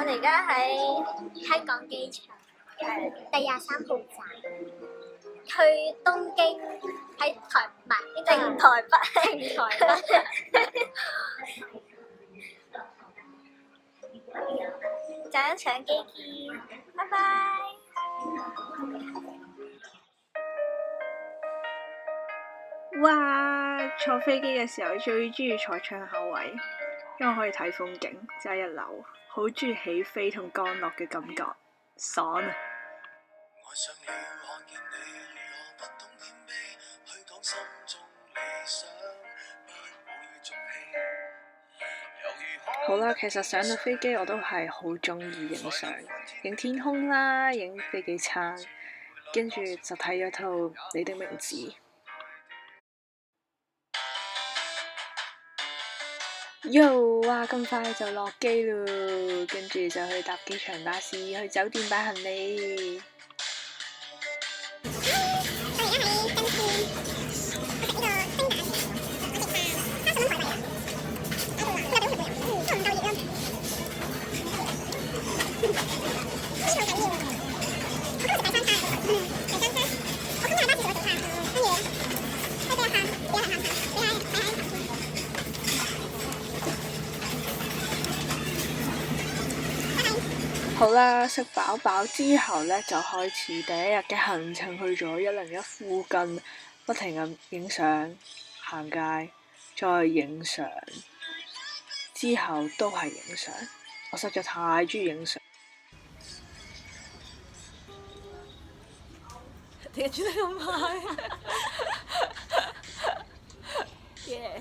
哋而家喺香港機場第23號站，去東京喺台唔係定台北，定台北。就上機見，拜拜。哇！坐飛機嘅時候最中意坐窗口位，因為可以睇風景，真係一流。好中意起飛同降落嘅感覺，爽啊！好啦，其實上到飛機我都係好中意影相，影天空啦，影飛機餐，跟住就睇咗套《你的名字》。喲哇！咁快就落機咯，跟住就去搭機場巴士去酒店擺行李。好啦，食飽飽之後呢，就開始第一日嘅行程，去咗101附近，不停咁影相、行街，再影相，之後都係影相。我實在太中意影相。點解轉得咁快？Yeah。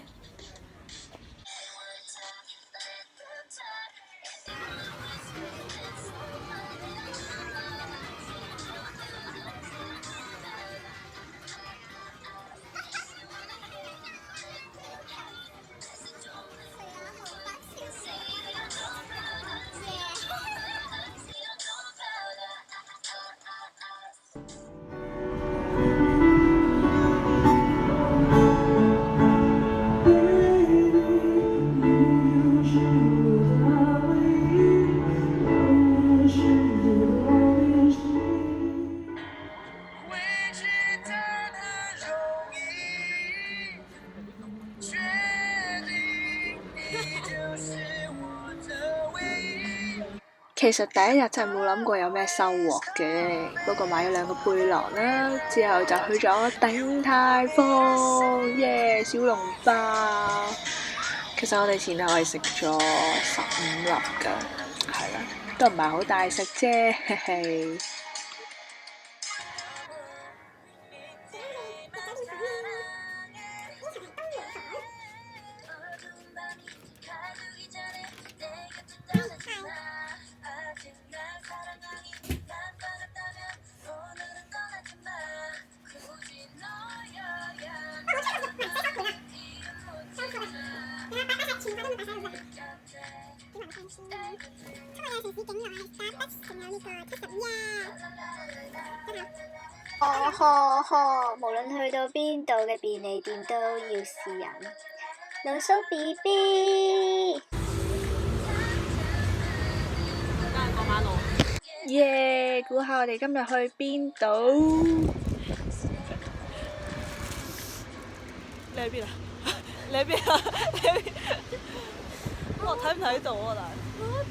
其實第一日真係冇諗過有咩收穫嘅，不過買咗2個背囊啦，之後就去咗鼎泰豐，耶！小籠包。其實我哋前後係食咗15粒㗎，係啦，都唔係好大食啫，嘿嘿。無論去到邊度嘅便利店都要試飲露蘇 BB。過馬路。耶！估下我哋今日去邊度？你喺邊啊？你喺邊啊？你喺邊？我睇唔睇到啊？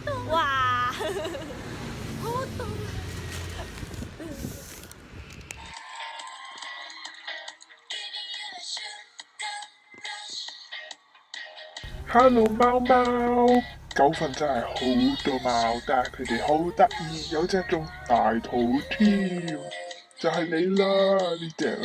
但係。哇！好凍。Hello 貓貓，九份真係好多貓，但係佢哋好得意，有隻仲大肚添，就係你啦呢隻。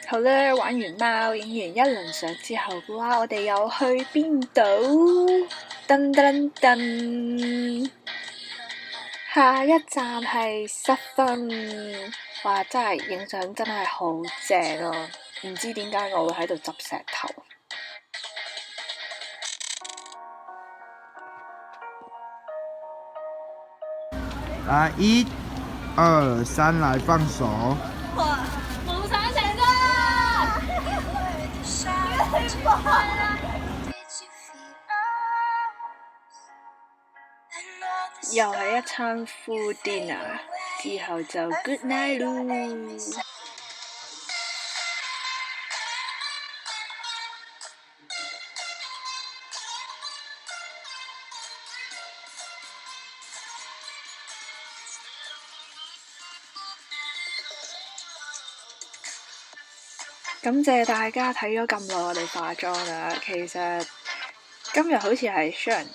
好啦，玩完貓，影完一輪相之後嘅話，我哋又去邊度？噔噔噔，下一站係十分。哇！真係影相真係好正啊！唔知點解我會喺度執石頭。來，1、2、3，來放手。哇！夢想成真啦！又係一餐 full dinner， 之後就 good night 咯。感謝大家睇咗咁耐我哋化妝啦。其實今日好似係Sharon，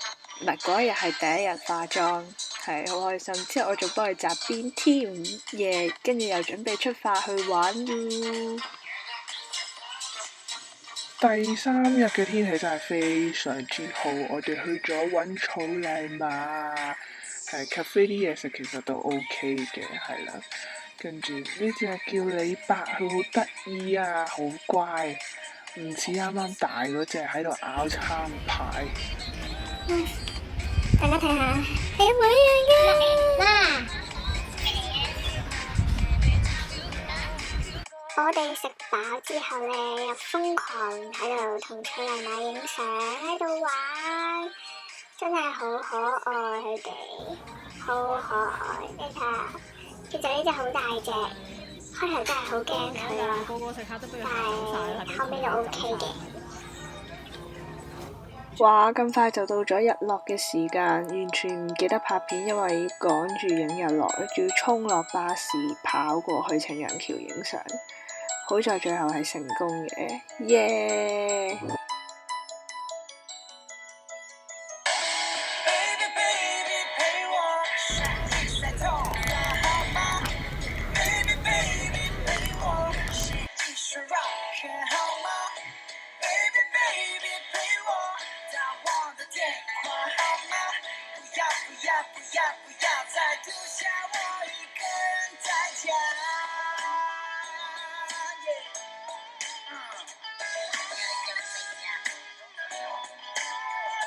唔係嗰一日係第一日化妝，係好開心。之後我仲幫佢紮辮添，耶！跟住又準備出發去玩咯。第3日嘅天氣真係非常之好，我哋去咗揾草泥馬，係 cafe 啲嘢食其實都 OK 嘅，係啦。跟住呢隻叫李伯，佢好得意啊，好乖，唔似啱啱大嗰隻喺度咬餐牌。大家睇下，係一模一樣嘅。嗱，我哋食飽之後咧，又瘋狂喺度同草泥馬影相，喺度玩，真係好可愛佢哋，好可愛。你睇下。其實呢隻好大隻，開頭真係好驚佢啊，但係後尾就 OK 嘅。哇！咁快就到咗日落嘅時間，完全唔記得拍片，因為趕住影日落，仲要衝落巴士跑過去情人橋影相。好在最後係成功嘅，耶！